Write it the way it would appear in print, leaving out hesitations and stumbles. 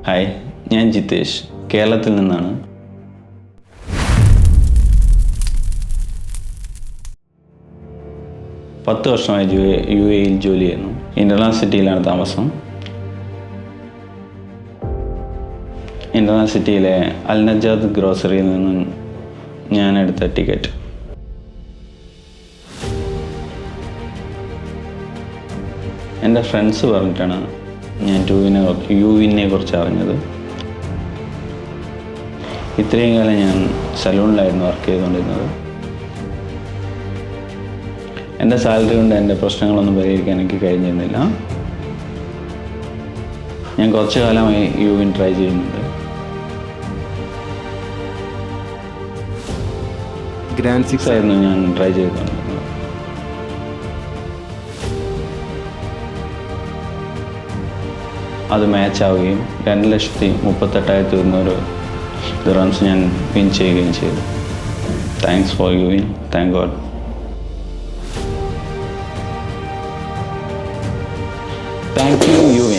Hi, ഞാൻ ജിതേഷ്, കേരളത്തിൽ നിന്നാണ്. പത്ത് വർഷമായി യു എയിൽ ജോലി ചെയ്യുന്നു. ഇൻ്റർനാഷണൽ സിറ്റിയിലാണ് താമസം. ഇൻ്റർനാഷണൽ സിറ്റിയിലെ അൽ നജാദ് ഗ്രോസറിയിൽ നിന്നും ഞാൻ എടുത്ത ടിക്കറ്റ്. എൻ്റെ ഫ്രണ്ട്സ് പറഞ്ഞിട്ടാണ് ഞാൻ യുവിനെ കുറിച്ച് അറിഞ്ഞത്. ഇത്രയും കാലം ഞാൻ സലൂണിലായിരുന്നു വർക്ക് ചെയ്തുകൊണ്ടിരുന്നത്. എൻ്റെ സാലറി കൊണ്ട് എൻ്റെ പ്രശ്നങ്ങളൊന്നും പരിഹരിക്കാൻ എനിക്ക് കഴിഞ്ഞിരുന്നില്ല. ഞാൻ കുറച്ചു കാലമായി യുവിൻ ട്രൈ ചെയ്യുന്നുണ്ട്. ഗ്രാൻഡ് 6 ആയിരുന്നു ഞാൻ ട്രൈ ചെയ്തുകൊണ്ടിരുന്നത്. അത് മാച്ച് ആവുകയും 2,38,200 ദിർഹംസ് ഞാൻ വിൻ ചെയ്യുകയും ചെയ്തു. താങ്ക്സ് ഫോർ യുവിൻ. Thank God. Thank you യുവിൻ.